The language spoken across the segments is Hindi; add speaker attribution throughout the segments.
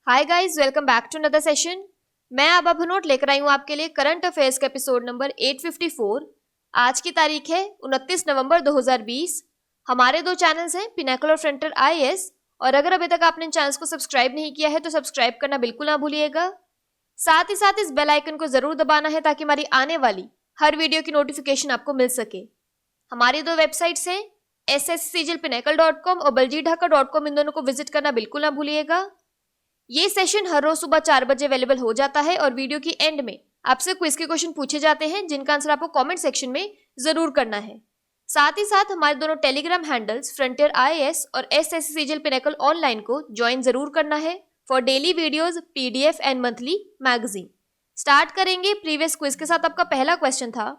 Speaker 1: Hi guys, welcome back to another session. मैं आबा भनोट लेकर आई हूँ आपके लिए करंट अफेयर्स का एपिसोड नंबर 854। आज की तारीख है 29 नवंबर 2020। हमारे दो चैनल्स हैं, पिनाकल और फ्रंटियर आईएएस, और अगर अभी तक आपने इन चैनल्स को सब्सक्राइब नहीं किया है तो सब्सक्राइब करना बिल्कुल ना भूलिएगा। साथ ही साथ इस बेल आइकन को जरूर दबाना है ताकि हमारी आने वाली हर वीडियो की नोटिफिकेशन आपको मिल सके। हमारी दो वेबसाइट्स हैं, sscglpinacle.com और baljeetdhaka.com। इन दोनों को विजिट करना बिल्कुल ना भूलिएगा। ये सेशन हर रोज सुबह 4 बजे अवेलेबल हो जाता है और वीडियो की एंड में आपसे क्विज के क्वेश्चन पूछे जाते हैं जिनका आंसर आपको कमेंट सेक्शन में जरूर करना है। साथ ही साथ हमारे दोनों टेलीग्राम हैंडल्स फ्रंटियर आईएएस और एसएससीजीएल पिनेकल ऑनलाइन को ज्वाइन जरूर करना है for daily videos, PDF and monthly magazine. Start करेंगे प्रीवियस क्विज के साथ। आपका पहला क्वेश्चन था,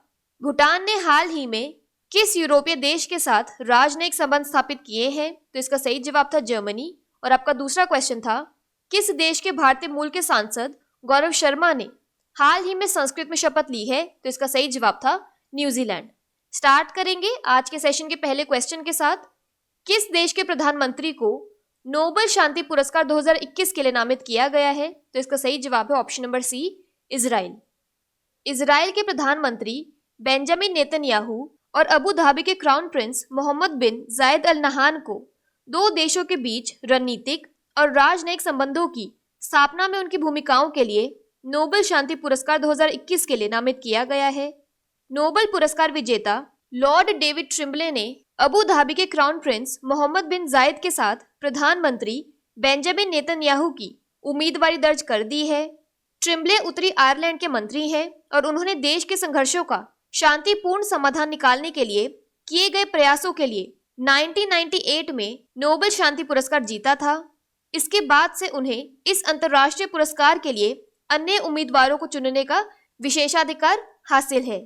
Speaker 1: भूटान ने हाल ही में किस यूरोपीय देश के साथ राजनयिक संबंध स्थापित किए हैं? तो इसका सही जवाब था जर्मनी। और आपका दूसरा क्वेश्चन था, किस देश के भारतीय मूल के सांसद गौरव शर्मा ने हाल ही में संस्कृत में शपथ ली है? तो इसका सही जवाब था न्यूजीलैंड। स्टार्ट करेंगे आज के सेशन के पहले क्वेश्चन के साथ। किस देश के प्रधानमंत्री को नोबेल शांति पुरस्कार 2021 के लिए नामित किया गया है? तो इसका सही जवाब है option number c, Israel. Israel के प्रधानमंत्री बेंजामिन नेतन्याहू और अबू धाबी के crown prince Mohammed bin Zayed Al नहान को दो देशों के बीच रणनीतिक और राजनयिक संबंधों की स्थापना में उनकी भूमिकाओं के लिए नोबेल शांति पुरस्कार 2021 के लिए नामित किया गया है। नोबेल पुरस्कार विजेता लॉर्ड डेविड ट्रिम्बले ने अबू धाबी के क्राउन प्रिंस मोहम्मद बिन जायद के साथ प्रधानमंत्री बेंजामिन नेतन्याहू की उम्मीदवारी दर्ज कर दी है। ट्रिम्बले उत्तरी आयरलैंड के मंत्री हैं और उन्होंने देश के संघर्षों का शांतिपूर्ण समाधान निकालने के लिए किए गए प्रयासों के लिए 1998 में नोबेल शांति पुरस्कार जीता था। इसके बाद से उन्हें इस अंतर्राष्ट्रीय पुरस्कार के लिए अन्य उम्मीदवारों को चुनने का विशेषाधिकार हासिल है।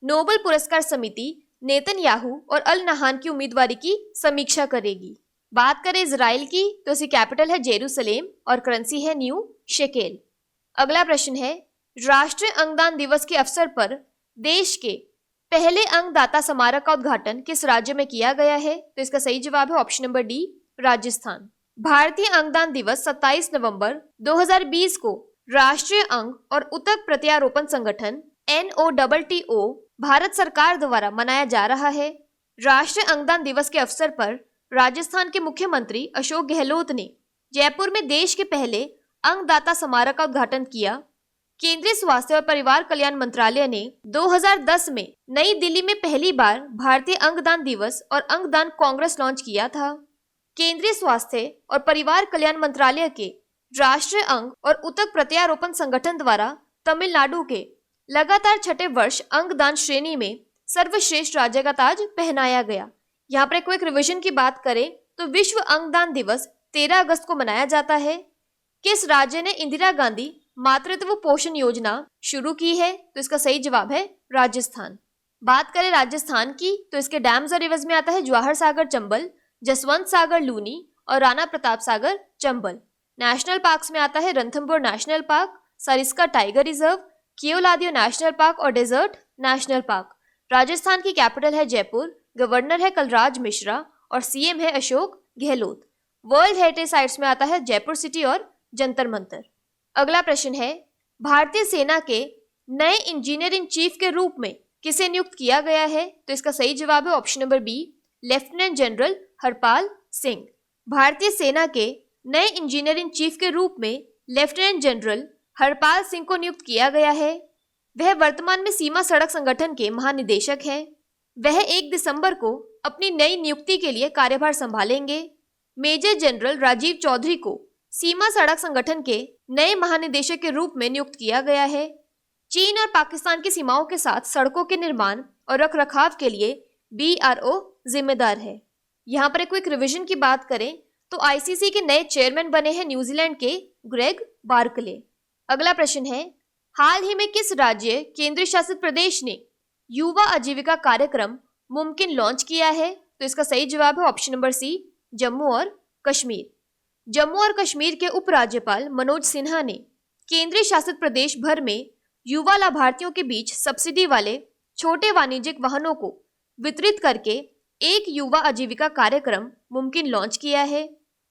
Speaker 1: नोबेल पुरस्कार समिति नेतन्याहू और अल नहान की उम्मीदवारी की समीक्षा करेगी। बात करें इजराइल की तो इसकी कैपिटल है जेरूसलेम और करेंसी है न्यू शेकेल। अगला प्रश्न है, राष्ट्रीय अंगदान दिवस के अवसर पर देश के पहले अंगदाता स्मारक का उद्घाटन किस राज्य में किया गया है? तो इसका सही जवाब है ऑप्शन नंबर डी, राजस्थान। भारतीय अंगदान दिवस 27 नवंबर 2020 को राष्ट्रीय अंग और ऊतक प्रत्यारोपण संगठन NOTTO भारत सरकार द्वारा मनाया जा रहा है। राष्ट्रीय अंगदान दिवस के अवसर पर राजस्थान के मुख्यमंत्री अशोक गहलोत ने जयपुर में देश के पहले अंगदाता स्मारक का उद्घाटन किया। केंद्रीय स्वास्थ्य और परिवार कल्याण मंत्रालय ने 2010 में नई दिल्ली में पहली बार भारतीय अंगदान दिवस और अंगदान कांग्रेस लॉन्च किया था। केंद्रीय स्वास्थ्य और परिवार कल्याण मंत्रालय के राष्ट्रीय अंग और ऊतक प्रत्यारोपण संगठन द्वारा तमिलनाडु के लगातार छठे वर्ष अंगदान श्रेणी में सर्वश्रेष्ठ राज्य का ताज पहनाया गया। यहाँ पर क्विक रिवीजन की बात करें तो विश्व अंगदान दिवस 13 अगस्त को मनाया जाता है। किस राज्य ने इंदिरा गांधी मातृत्व पोषण योजना शुरू की है? तो इसका सही जवाब है राजस्थान। बात करें राजस्थान की तो इसके डैम्स और रिवर्स में आता है जवाहर सागर चंबल, जसवंत सागर लूनी और राणा प्रताप सागर चंबल। नेशनल पार्क्स में आता है Ranthambore national park, Sariska tiger reserve, Keoladeo national park और डेजर्ट नेशनल पार्क। राजस्थान की कैपिटल है जयपुर, गवर्नर है कलराज मिश्रा और सीएम है Ashok Gehlot. World heritage sites में आता है जयपुर सिटी और जंतर मंतर। अगला प्रश्न है, भारतीय सेना के नए इंजीनियर इन चीफ के रूप में किसे नियुक्त किया गया है? तो इसका सही जवाब है option number b, lieutenant general Harpal Singh. भारतीय सेना के नए इंजीनियर इन चीफ के रूप में लेफ्टिनेंट जनरल हरपाल सिंह को नियुक्त किया गया है। वह वर्तमान में सीमा सड़क संगठन के महानिदेशक हैं। वह 1 दिसंबर को अपनी नई नियुक्ति के लिए कार्यभार संभालेंगे। मेजर जनरल राजीव चौधरी को सीमा सड़क संगठन के नए महानिदेशक के रूप में नियुक्त किया गया है। चीन और पाकिस्तान की सीमाओं के साथ सड़कों के निर्माण और रखरखाव के लिए BRO जिम्मेदार है। यहाँ पर एक क्विक रिवीजन की बात करें तो ICC के नए चेयरमैन बने हैं न्यूजीलैंड के ग्रेग बार्कले। अगला प्रश्न है, हाल ही में किस राज्य केंद्र शासित प्रदेश ने युवा आजीविका कार्यक्रम मुमकिन लॉन्च किया है? तो इसका सही जवाब है ऑप्शन नंबर सी, जम्मू और कश्मीर। जम्मू और कश्मीर के उपराज्यपाल मनोज सिन्हा ने केंद्रीय शासित प्रदेश भर में युवा लाभार्थियों के बीच सब्सिडी वाले छोटे वाणिज्यिक वाहनों को वितरित करके एक युवा आजीविका कार्यक्रम मुमकिन लॉन्च किया है।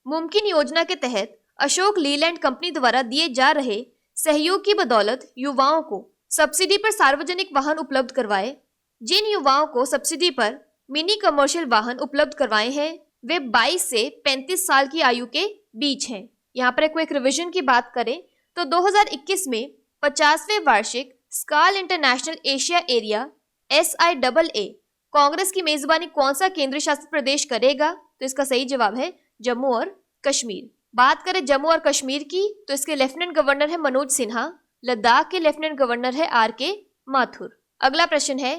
Speaker 1: मुमकिन योजना के तहत अशोक लीलैंड कंपनी द्वारा दिए जा रहे सहयोग की बदौलत युवाओं को सब्सिडी पर सार्वजनिक वाहन उपलब्ध करवाए। जिन युवाओं को सब्सिडी पर मिनी कमर्शियल वाहन उपलब्ध करवाए हैं वे 22 से 35 साल की आयु के बीच हैं। यहाँ पर एक रिवीजन की बात करें तो 2021 में 50वें वार्षिक scale international Asia area SIAA Congress की मेजबानी कौन सा केंद्र शासित प्रदेश करेगा? तो इसका सही जवाब है जम्मू और कश्मीर। बात करें जम्मू और कश्मीर की तो इसके लेफ्टिनेंट गवर्नर है मनोज सिन्हा, लद्दाख के लेफ्टिनेंट गवर्नर है RK माथुर। अगला प्रश्न है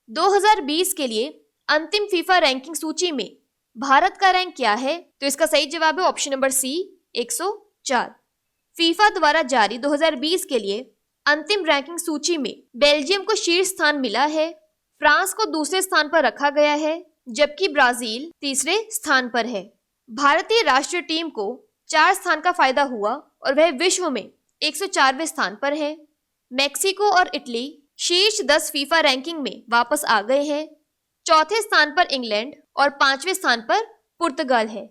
Speaker 1: 2020 के लिए अंतिम फीफा रैंकिंग सूची में भारत का रैंक क्या है? तो इसका सही जवाब है ऑप्शन नंबर सी 104। फीफा द्वारा जारी 2020 के लिए अंतिम रैंकिंग सूची में बेल्जियम को शीर्ष स्थान मिला है, फ्रांस को दूसरे स्थान पर रखा गया है, जबकि ब्राजील तीसरे स्थान पर है। भारतीय राष्ट्रीय टीम को 4 स्थान का फायदा हुआ और वह विश्व में 104वें स्थान पर है। मेक्सिको और इटली शीर्ष 10 फीफा रैंकिंग में वापस आ गए हैं। चौथे स्थान पर इंग्लैंड और 5वें स्थान पर पुर्तगाल है।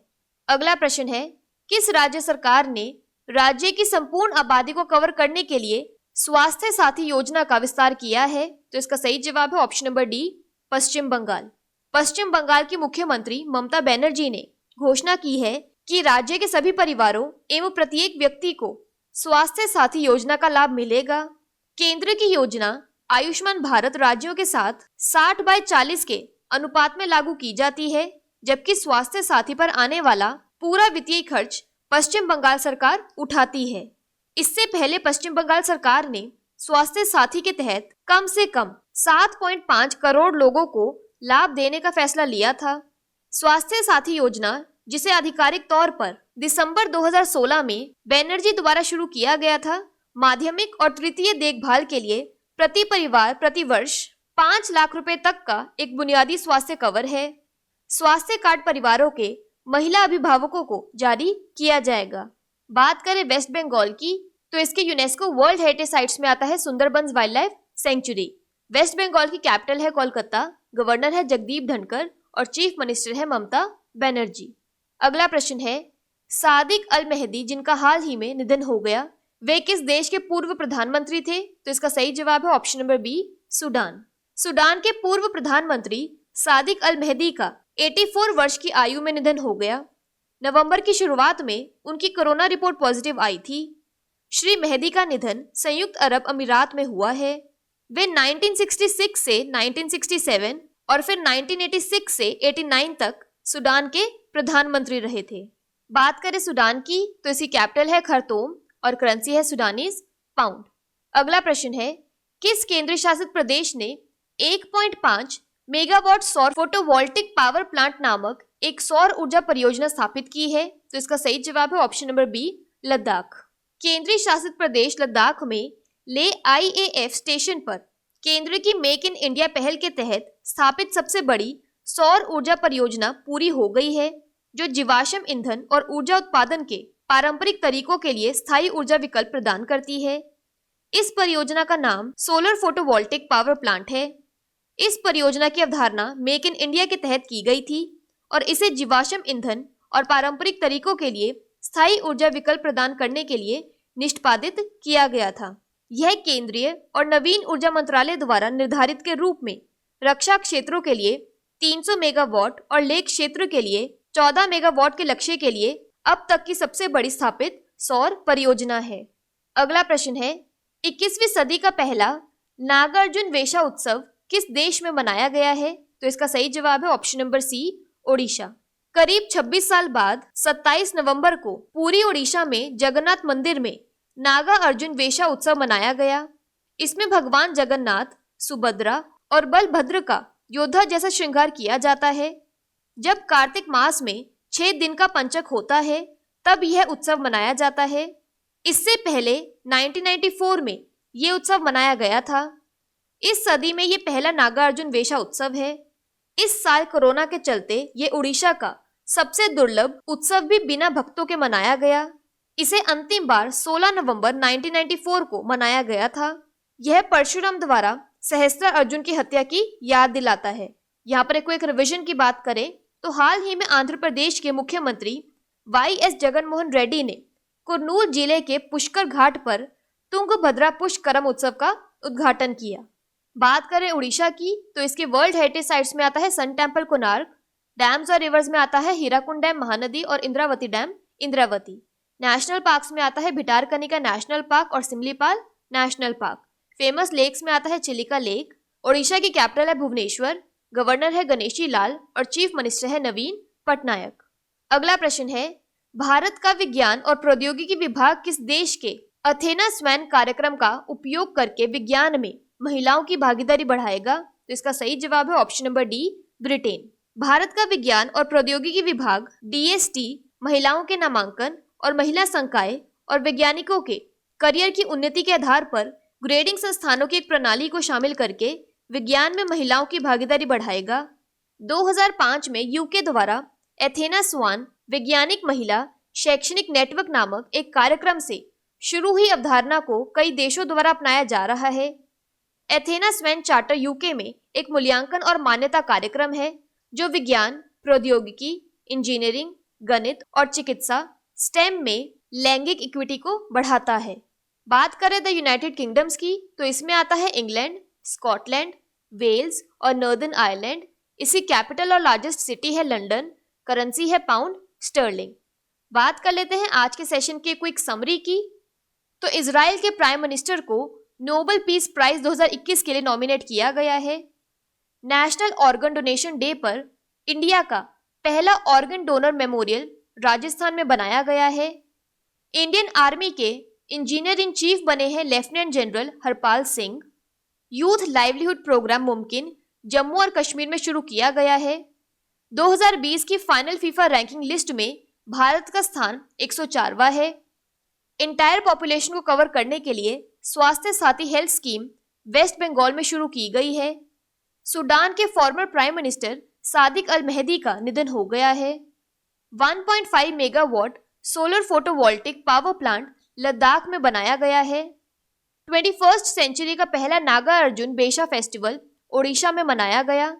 Speaker 1: अगला प्रश्न है किस राज्य सरकार ने राज्य की संपूर्ण आबादी को कवर करने के लिए स्वास्थ्य साथी योजना का विस्तार किया है? तो इसका सही जवाब है ऑप्शन नंबर डी पश्चिम बंगाल। पश्चिम बंगाल की मुख्यमंत्री ममता बनर्जी ने घोषणा की है कि राज्य के सभी परिवारों एवं प्रत्येक व्यक्ति को स्वास्थ्य साथी योजना का लाभ मिलेगा। केंद्र की योजना आयुष्मान भारत राज्यों के साथ 60/40 के अनुपात में लागू की जाती है, जबकि स्वास्थ्य साथी पर आने वाला पूरा वित्तीय खर्च पश्चिम बंगाल सरकार उठाती है। इससे पहले पश्चिम बंगाल सरकार ने स्वास्थ्य साथी के तहत कम से कम 7.5 करोड़ लोगों को लाभ देने का फैसला लिया था। स्वास्थ्य साथी योजना, जिसे आधिकारिक तौर पर दिसंबर 2016 में बनर्जी द्वारा शुरू किया गया था, माध्यमिक और तृतीय देखभाल के लिए प्रति परिवार प्रति वर्ष 5 लाख रुपए तक का एक बुनियादी स्वास्थ्य कवर है। स्वास्थ्य कार्ड परिवारों के महिला अभिभावकों को जारी किया जाएगा। बात करें वेस्ट बंगाल की तो इसके यूनेस्को वर्ल्ड हेरिटेज साइट्स में आता है Sundarbans wildlife sanctuary. West Bengal की कैपिटल है कोलकाता, गवर्नर है जगदीप धनखड़ और चीफ मिनिस्टर है ममता बनर्जी। अगला प्रश्न है सादिक अल मेहदी जिनका हाल ही में निधन हो गया, वे किस देश के पूर्व प्रधानमंत्री थे? तो इसका सही जवाब है option number b Sudan. Sudan के पूर्व प्रधानमंत्री सादिक अल मेहदी का 84 वर्ष की आयु में निधन हो गया। नवंबर की शुरुआत में उनकी कोरोना रिपोर्ट पॉजिटिव आई थी। श्री मेहदी का निधन संयुक्त अरब अमीरात में हुआ है। वे 1966 से 1967 और फिर 1986 से 89 तक सूडान के प्रधानमंत्री रहे थे। बात करें सूडान की तो इसकी कैपिटल है खरतूम और करेंसी है सूडानीज पाउंड। अगला प्रश्न है किस केंद्र शासित प्रदेश ने 1.5 मेगावाट सौर फोटोवोल्टिक पावर प्लांट नामक एक सौर ऊर्जा परियोजना स्थापित की है? तो इसका सही जवाब है ऑप्शन नंबर बी लद्दाख। केंद्रीय शासित प्रदेश लद्दाख में ले IAF स्टेशन पर केंद्र की मेक इन इंडिया पहल के तहत स्थापित सबसे बड़ी सौर ऊर्जा परियोजना पूरी हो गई है, जो जीवाश्म ईंधन और ऊर्जा उत्पादन के पारंपरिक तरीकों के लिए स्थायी ऊर्जा विकल्प प्रदान करती है। इस परियोजना का नाम सोलर फोटोवोल्टिक पावर प्लांट है। इस परियोजना की अवधारणा मेक इन इंडिया के तहत की गई थी और इसे जीवाश्म ईंधन और पारंपरिक तरीकों के लिए स्थायी ऊर्जा विकल्प प्रदान करने के लिए निष्पादित किया गया था। यह केंद्रीय और नवीन ऊर्जा मंत्रालय द्वारा निर्धारित के रूप में रक्षा क्षेत्रों के लिए 300 मेगावाट और लेह क्षेत्र के लिए 14 मेगावाट के लक्ष्य के लिए अब तक की सबसे बड़ी स्थापित सौर परियोजना है। अगला प्रश्न है 21वीं सदी का पहला नागार्जुन वेशा उत्सव किस देश में मनाया गया है? तो इसका सही जवाब है ऑप्शन नंबर सी ओडिशा। करीब 26 साल बाद 27 नवंबर को पूरी ओडिशा में जगन्नाथ मंदिर में नागा अर्जुन वेशा उत्सव मनाया गया। इसमें भगवान जगन्नाथ, सुभद्रा और बलभद्र का योद्धा जैसा श्रृंगार किया जाता है। जब कार्तिक मास में 6 दिन का पंचक होता है तब यह उत्सव मनाया जाता है। इससे पहले 1994 में ये उत्सव मनाया गया था। इस सदी में ये पहला नागा अर्जुन वेशा उत्सव है। इस साल कोरोना के चलते ये उड़ीसा का सबसे दुर्लभ उत्सव भी बिना भक्तों के मनाया गया। इसे अंतिम बार 16 नवंबर 1994 को मनाया गया था। यह परशुराम द्वारा सहस्त्र अर्जुन की हत्या की याद दिलाता है। यहाँ पर एक रिवीजन की बात करें तो हाल ही में आंध्र प्रदेश के मुख्यमंत्री YS जगनमोहन रेड्डी ने कुर्नूल जिले के पुष्कर घाट पर तुंगभद्रा पुष्करम उत्सव का उद्घाटन किया। बात करें उड़ीसा की तो इसके वर्ल्ड हेरिटेज साइट्स में आता है सन टेम्पल कोणार्क, डैम्स और रिवर्स में आता है हीराकुंड डैम महानदी और Indravati dam Indravati. National parks में आता है भिटारकनिका नेशनल पार्क और Simlipal national park. Famous lakes में आता है चिलिका लेक। ओडिशा की कैपिटल है भुवनेश्वर। गवर्नर है गणेशी लाल और चीफ मिनिस्टर है नवीन पटनायक। अगला प्रश्न है, भारत का विज्ञान और प्रौद्योगिकी विभाग किस देश के अथेना स्वैन कार्यक्रम का उपयोग करके विज्ञान में महिलाओं की भागीदारी बढ़ाएगा? तो इसका सही जवाब है option number D, Britain. Bharat का विज्ञान और प्रौद्योगिकी विभाग DST महिलाओं के नामांकन और महिला संकाय और वैज्ञानिकों के करियर की उन्नति के आधार पर ग्रेडिंग संस्थानों की एक प्रणाली को शामिल करके विज्ञान में महिलाओं की भागीदारी बढ़ाएगा। 2005 में यूके द्वारा एथेना स्वान वैज्ञानिक महिला शैक्षणिक नेटवर्क नामक एक कार्यक्रम से शुरू हुई अवधारणा को कई देशों द्वारा अपनाया जा रहा है। एथेना स्वैन चार्टर यूके में एक मूल्यांकन और मान्यता कार्यक्रम है जो विज्ञान, प्रौद्योगिकी, इंजीनियरिंग, गणित और चिकित्सा स्टेम में लैंगिक इक्विटी को बढ़ाता है। बात करें द यूनाइटेड किंगडम्स की तो इसमें आता है इंग्लैंड, स्कॉटलैंड, वेल्स और नॉर्दर्न आयरलैंड। इसकी कैपिटल और लार्जेस्ट सिटी है लंदन। करेंसी है पाउंड स्टर्लिंग। बात कर लेते हैं आज के सेशन की क्विक समरी की। तो इजराइल के प्राइम मिनिस्टर को नोबेल पीस प्राइज 2021 के लिए नॉमिनेट किया गया है। नेशनल ऑर्गन डोनेशन डे पर इंडिया का पहला ऑर्गन डोनर मेमोरियल राजस्थान में बनाया गया है। इंडियन आर्मी के इंजीनियर इन चीफ बने हैं lieutenant general Harpal Singh. Youth livelihood programme Mumkin Jammu और कश्मीर में शुरू किया गया है। 2020 की फाइनल फीफा रैंकिंग लिस्ट में भारत का स्थान 104वां है। इंटायर पॉपुलेशन को कवर करने के लिए स्वास्थ्य साथी हेल्थ स्कीम वेस्ट बंगाल में शुरू की गई है। सूडान के फॉर्मर प्राइम मिनिस्टर सादिक अल मेहदी का निधन हो गया है। 1.5 megawatt solar photovoltaic power plant Ladakh में बनाया गया है। 21st सेंचुरी का पहला नागा अर्जुन बेशा फेस्टिवल ओडिशा में मनाया गया।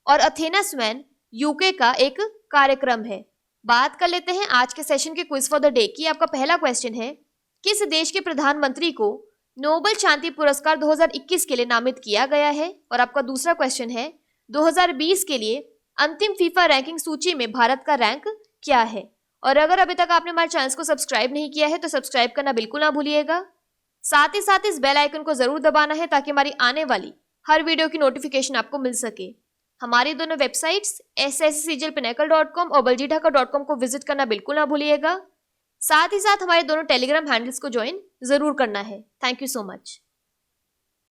Speaker 1: और अथेना स्वैन यूके का एक कार्यक्रम है। बात कर लेते हैं आज के सेशन के क्विज फॉर द डे की। आपका पहला क्वेश्चन है, किस देश के प्रधानमंत्री को नोबेल शांति पुरस्कार 2021 के लिए नामित किया गया है? और आपका दूसरा क्वेश्चन है, 2020 के लिए अंतिम फीफा रैंकिंग सूची में भारत का रैंक क्या है? और अगर अभी तक आपने हमारे चैनल को सब्सक्राइब नहीं किया है तो सब्सक्राइब करना बिल्कुल ना भूलिएगा। साथ ही साथ इस बेल आइकन को जरूर दबाना है ताकि हमारी आने वाली हर वीडियो की नोटिफिकेशन आपको मिल सके। हमारी दोनों वेबसाइट्स sscglpinnacle.com और baljidhaka.com को विजिट करना बिल्कुल ना भूलिएगा। साथ ही साथ हमारे दोनों टेलीग्राम हैंडल्स को ज्वाइन जरूर करना है। Thank you so much.